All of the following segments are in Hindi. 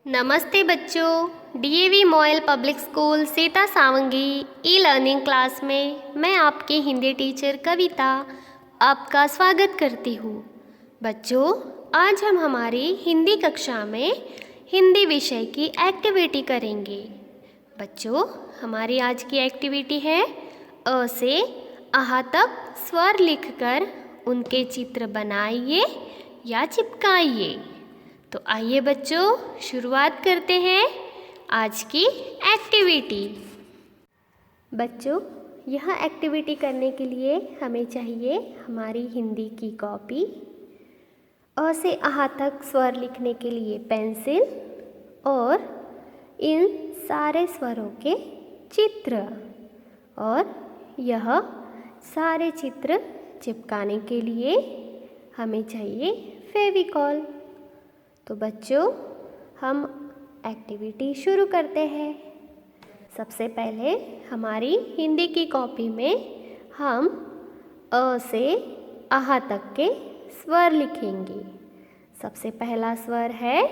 नमस्ते बच्चों, DAV MOIL public school Sita Sawangi e learning class में मैं आपकी हिंदी टीचर कविता आपका स्वागत करती हूँ। बच्चों, आज हम हमारी हिंदी कक्षा में हिंदी विषय की एक्टिविटी करेंगे। बच्चों, हमारी आज की एक्टिविटी है अ से आहा तक स्वर लिखकर उनके चित्र बनाइए या चिपकाइए। तो आइए बच्चों, शुरुआत करते हैं आज की एक्टिविटी। बच्चों, यह एक्टिविटी करने के लिए हमें चाहिए हमारी हिंदी की कॉपी, अ से आहा तक स्वर लिखने के लिए पेंसिल और इन सारे स्वरों के चित्र, और यह सारे चित्र चिपकाने के लिए हमें चाहिए फेविकॉल। तो बच्चों, हम एक्टिविटी शुरू करते हैं। सबसे पहले हमारी हिंदी की कॉपी में हम अ से आहा तक के स्वर लिखेंगे। सबसे पहला स्वर है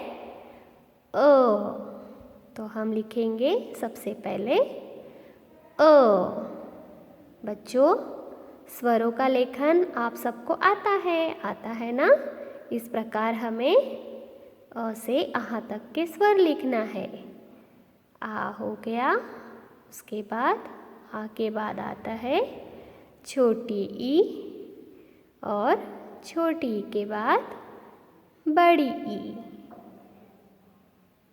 अ, तो हम लिखेंगे सबसे पहले अ। बच्चों, स्वरों का लेखन आप सबको आता है ना? इस प्रकार हमें अ से आहा तक के स्वर लिखना है। आ हो गया, उसके बाद आ के बाद आता है छोटी ई, और छोटी ई के बाद बड़ी ई,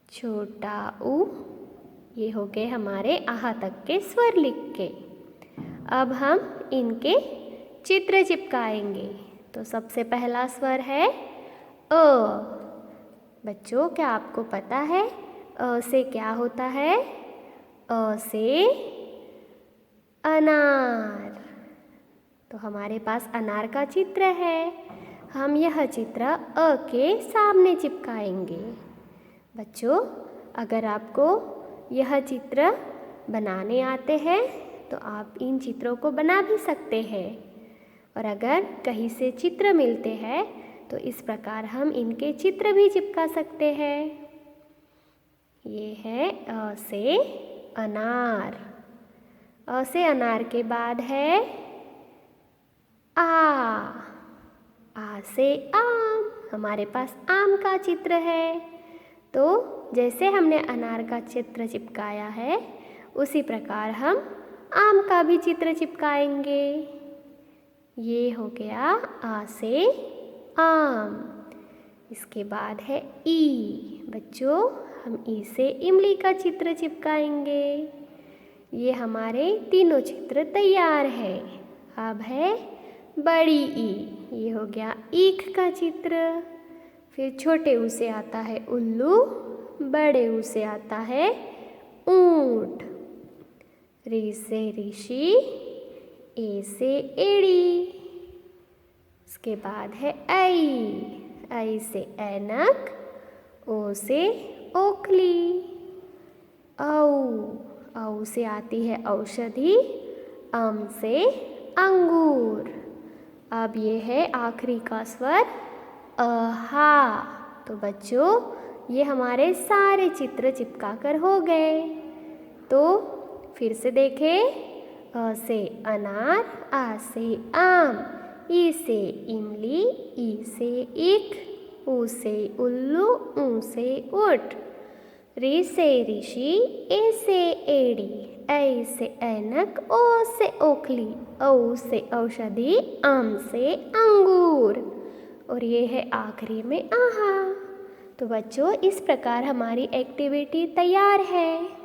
छोटा ऊ। ये हो गए हमारे आहा तक के स्वर लिख के। अब हम इनके चित्र चिपकाएंगे। तो सबसे पहला स्वर है अ। बच्चों, क्या आपको पता है अ से क्या होता है? अ से अनार। तो हमारे पास अनार का चित्र है। हम यह चित्र अ के सामने चिपकाएंगे। बच्चों, अगर आपको यह चित्र बनाने आते हैं तो आप इन चित्रों को बना भी सकते हैं, और अगर कहीं से चित्र मिलते हैं तो इस प्रकार हम इनके चित्र भी चिपका सकते हैं। ये है अ से अनार। अ से अनार के बाद है आ से आम। हमारे पास आम का चित्र है। तो जैसे हमने अनार का चित्र चिपकाया है, उसी प्रकार हम आम का भी चित्र चिपकाएंगे। ये हो गया आ से आम। इसके बाद है ई। बच्चों, हम ई से इमली का चित्र चिपकाएंगे। ये हमारे तीनों चित्र तैयार है। अब है बड़ी ई। ये हो गया ईख का चित्र। फिर छोटे ऊ से आता है उल्लू, बड़े ऊ से आता है ऊंट। री से ऋषि, ए से एड़ी। उसके बाद है ऐ से ऐनक, ओ से ओखली। औ से आती है औषधि, अम से अंगूर। अब ये है आखिरी का स्वर अहा। तो बच्चों, ये हमारे सारे चित्र चिपका कर हो गए। तो फिर से देखें, अ से अनार, आ से आम, ई से इमली, ई से ईख, ऊ से उल्लू, ऊ से ऊंट, री से ऋषि, ए से एड़ी, ऐ से ऐनक, ओ से ओखली, औ से औषधि, आम से अंगूर, और ये है आखिरी में आहा। तो बच्चों, इस प्रकार हमारी एक्टिविटी तैयार है।